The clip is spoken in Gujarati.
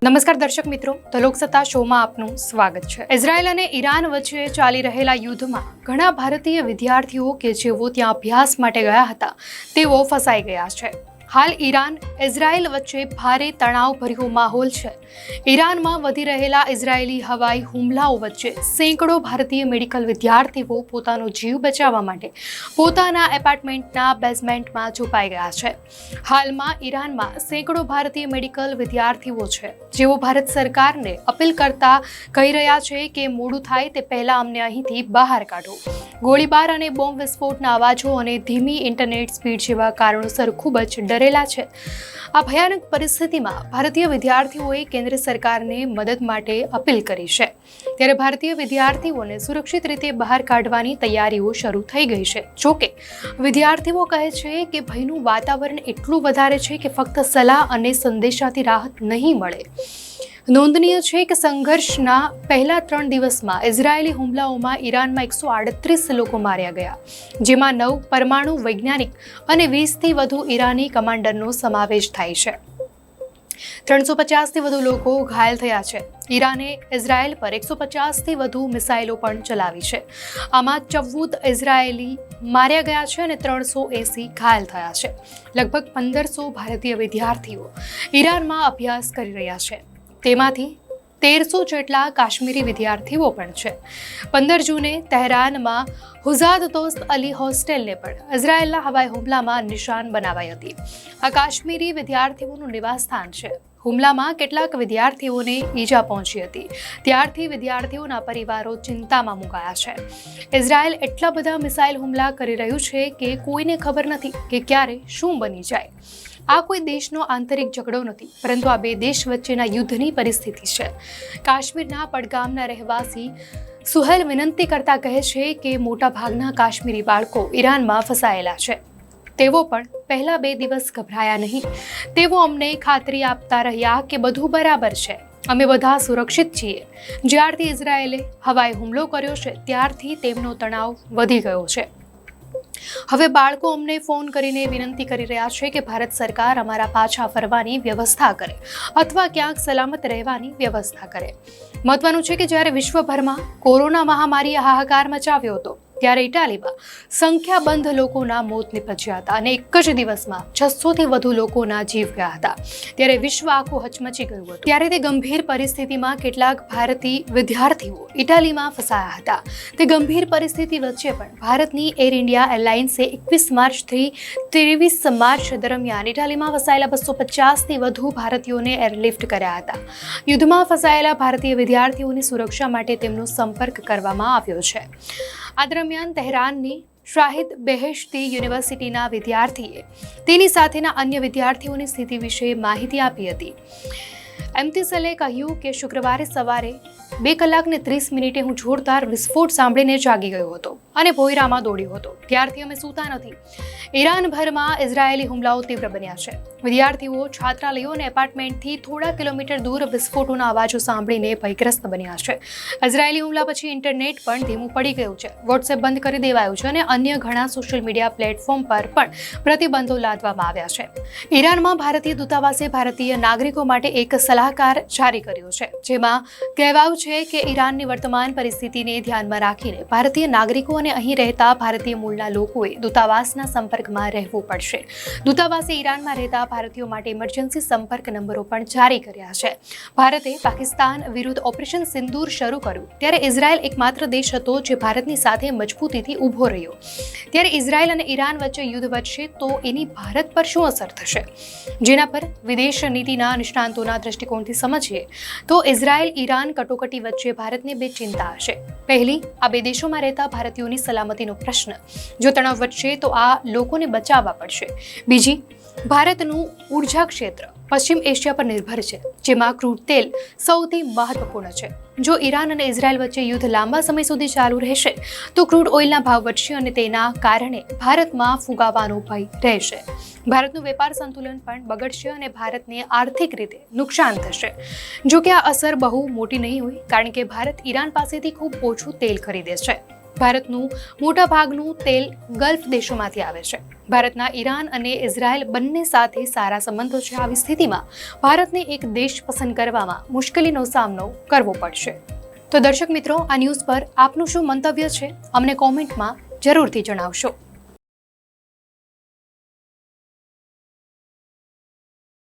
નમસ્કાર દર્શક મિત્રો, તો લોકસત્તા શોમાં આપનું સ્વાગત છે। ઇઝરાયલ અને ઈરાન વચ્ચે ચાલી રહેલા યુદ્ધમાં ઘણા ભારતીય વિદ્યાર્થીઓ કે જેઓ ત્યાં અભ્યાસ માટે ગયા હતા તેઓ ફસાઈ ગયા છે। હાલ ઈરાન ઇઝરાયલ વચ્ચે ભારે તણાવભર્યો માહોલ છે। ઈરાનમાં વધી રહેલા ઇઝરાયેલી હવાઈ હુમલાઓ વચ્ચે સેંકડો ભારતીય મેડિકલ વિદ્યાર્થીઓ પોતાનો જીવ બચાવવા માટે પોતાના એપાર્ટમેન્ટના બેઝમેન્ટમાં છુપાઈ ગયા છે। હાલમાં ઈરાનમાં સેંકડો ભારતીય મેડિકલ વિદ્યાર્થીઓ છે જેઓ ભારત સરકારને અપીલ કરતા કહી રહ્યા છે કે મોડું થાય તે પહેલા અમને અહીંથી બહાર કાઢો। ગોળીબાર અને બોમ્બ વિસ્ફોટના અવાજો અને ધીમી ઇન્ટરનેટ સ્પીડ જેવા કારણોસર ખૂબ જ ડરેલા છે। આ ભયાનક પરિસ્થિતિમાં ભારતીય વિદ્યાર્થીઓએ કેન્દ્ર સરકારને મદદ માટે અપીલ કરી છે। ત્યારે ભારતીય વિદ્યાર્થીઓને સુરક્ષિત રીતે બહાર કાઢવાની તૈયારીઓ શરૂ થઈ ગઈ છે। જોકે વિદ્યાર્થીઓ કહે છે કે ભયનું વાતાવરણ એટલું વધારે છે કે ફક્ત સલાહ અને સંદેશાથી રાહત નહીં મળે। નોંધનીય છે કે સંઘર્ષના પહેલા 3 દિવસમાં ઇઝરાયેલી હુમલાઓમાં ઈરાનમાં 138 લોકો માર્યા ગયા, જેમાં 9 પરમાણુ વૈજ્ઞાનિક અને 20થી વધુ ઈરાની કમાન્ડરનો સમાવેશ થાય છે। 350થી વધુ લોકો ઘાયલ થયા છે। ઈરાને ઇઝરાયેલ પર 150થી વધુ મિસાઇલો પણ ચલાવી છે। આમાં 14 ઇઝરાયેલી માર્યા ગયા છે અને 380 ઘાયલ થયા છે। લગભગ 1500 ભારતીય વિદ્યાર્થીઓ ઈરાનમાં અભ્યાસ કરી રહ્યા છે। તેમાંથી 1300 જેટલા કાશ્મીરી વિદ્યાર્થીઓ પણ છે। 15 જૂને તહેરાનમાં હુઝાદ દોસ્ત અલી હોસ્ટેલને પણ ઇઝરાયેલના હવાઈ હુમલામાં નિશાન બનાવાઈ હતી। આ કાશ્મીરી વિદ્યાર્થીઓનું નિવાસસ્થાન છે। હુમલામાં કેટલાક વિદ્યાર્થીઓને ઈજા પહોંચી હતી। ત્યારથી વિદ્યાર્થીઓના પરિવારો ચિંતામાં મુકાયા છે। ઇઝરાયેલ એટલા બધા મિસાઇલ હુમલા કરી રહ્યું છે કે કોઈને ખબર નથી કે ક્યારે શું બની જાય। આ કોઈ દેશનો આંતરિક ઝઘડો નથી, પરંતુ આ બે દેશ વચ્ચેના યુદ્ધની પરિસ્થિતિ છે। કાશ્મીરના પડગામના રહેવાસી સુહેલ વિનંતી કરતા કહે છે કે મોટા ભાગના કાશ્મીરી બાળકો ઈરાનમાં ફસાયેલા છે। તેઓ પણ પહેલા 2 દિવસ ગભરાયા નહીં। તેઓ અમને ખાતરી આપતા રહ્યા કે બધું બરાબર છે, અમે બધા સુરક્ષિત છીએ। જ્યારથી ઇઝરાયેલે હવાઈ હુમલો કર્યો છે ત્યારથી તેમનો તણાવ વધી ગયો છે। હવે બાળકો અમને ફોન કરીને વિનંતી કરી રહ્યા છે કે ભારત સરકાર અમારા પાછા ફરવાની વ્યવસ્થા કરે અથવા ક્યાંક સલામત રહેવાની વ્યવસ્થા કરે। મહત્વનું છે કે જ્યારે વિશ્વભરમાં કોરોના મહામારીએ હાહાકાર મચાવ્યો હતો ત્યારે ઇટાલીમાં સંખ્યાબંધ લોકોના મોત નીપજ્યા હતા અને એક જ દિવસમાં 600થી વધુ લોકોના જીવ ગયા હતા। ત્યારે વિશ્વ આખું હચમચી ગયું હતું। ત્યારે તે ગંભીર પરિસ્થિતિમાં કેટલાક ભારતીય વિદ્યાર્થીઓ ઇટાલીમાં ફસાયા હતા। તે ગંભીર પરિસ્થિતિ વચ્ચે પણ ભારતની એર ઇન્ડિયા એરલાઇન્સે 21 માર્ચથી 23 માર્ચ દરમિયાન ઇટાલીમાં ફસાયેલા 250થી વધુ ભારતીયોને એરલિફ્ટ કર્યા હતા। યુદ્ધમાં ફસાયેલા ભારતીય વિદ્યાર્થીઓની સુરક્ષા માટે તેમનો સંપર્ક કરવામાં આવ્યો છે। આ દરમિયાન તહેરાનની શાહિદ બેહેશ્તી યુનિવર્સિટીના વિદ્યાર્થીએ તેની સાથેના અન્ય વિદ્યાર્થીઓની સ્થિતિ વિશે માહિતી આપી હતી। એમતીસલે કહ્યું કે શુક્રવારે સવારે 2 કલાક ને 30 મિનિટે હું જોરદાર વિસ્ફોટ સાંભળીને જાગી ગયો હતો અને ભોયરામાં દોડ્યો હતો। ત્યારથી અમે સૂતા નથી। ઈરાનભરમાં ઇઝરાયેલી હુમલાઓ તીવ્ર બન્યા છે। વિદ્યાર્થીઓ, છાત્રાલયો અને એપાર્ટમેન્ટથી થોડા કિલોમીટર દૂર વિસ્ફોટોના અવાજો સાંભળીને ભયગ્રસ્ત બન્યા છે। ઇઝરાયેલી હુમલા પછી ઇન્ટરનેટ પણ ધીમું પડી ગયું છે। વોટ્સએપ બંધ કરી દેવાયું છે અને અન્ય ઘણા સોશિયલ મીડિયા પ્લેટફોર્મ પર પણ પ્રતિબંધો લાદવામાં આવ્યા છે। ઈરાનમાં ભારતીય દૂતાવાસે ભારતીય નાગરિકો માટે એક સલાહકાર જારી કર્યો છે, જેમાં કહેવાયું છે કે ઈરાનની વર્તમાન પરિસ્થિતિને ધ્યાનમાં રાખીને ભારતીય નાગરિકો અને અહીં રહેતા ભારતીય મૂળના લોકોએ દૂતાવાસના સંપર્કમાં રહેવું પડશે। દૂતાવાસે ઈરાનમાં રહેતા ભારતીયો માટે ઇમરજન્સી સંપર્ક નંબરો પણ જારી કર્યા છે। ભારતે પાકિસ્તાન વિરુદ્ધ ઓપરેશન સિંદૂર શરૂ કર્યું ત્યારે ઇઝરાયલ એકમાત્ર દેશ હતો જે ભારતની સાથે મજબૂતીથી ઊભો રહ્યો। ત્યારે ઇઝરાયલ અને ઈરાન વચ્ચે યુદ્ધ વધશે તો એની ભારત પર શું અસર થશે, જેના પર વિદેશ નીતિના નિષ્ણાંતોના દ્રષ્ટિકોણથી સમજીએ તો ઇઝરાયલ ઈરાન કટોકટી વચ્ચે ભારતને 2 ચિંતા હશે। પહેલી, આ 2 દેશોમાં રહેતા ભારતીયોની સલામતીનો પ્રશ્ન। જો તણાવ વધશે તો આ લોકોને બચાવવા પડશે। બીજી, ભારતનું ઉર્જા ક્ષેત્ર પશ્ચિમ એશિયા પર નિર્ભર છે, જેમાં ક્રૂડ તેલ સૌથી મહત્વપૂર્ણ છે। જો ઈરાન અને ઇઝરાયલ વચ્ચે યુદ્ધ લાંબા સમય સુધી ચાલુ રહેશે તો ક્રૂડ ઓઇલના ભાવ વધશે અને તેના કારણે ભારતમાં ફુગાવાનો ભય રહેશે। ભારતનું વેપાર સંતુલન પણ બગડશે અને ભારતને આર્થિક રીતે નુકસાન થશે। જો કે આ અસર બહુ મોટી નહીં હોય, કારણ કે ભારત ઈરાન પાસેથી ખૂબ ઓછું તેલ ખરીદે છે। ભારતનું મોટાભાગનું તેલ ગલ્ફ દેશોમાંથી આવે છે. ભારતના ઈરાન અને ઇઝરાયલ બંને સાથે સારા સંબંધો છે. આવી સ્થિતિમાં ભારતને એક દેશ પસંદ કરવામાં મુશ્કેલીનો સામનો કરવો પડશે. તો દર્શક મિત્રો, આ ન્યૂઝ પર આપનું શું મંતવ્ય છે અમને કોમેન્ટમાં જરૂરથી જણાવશો.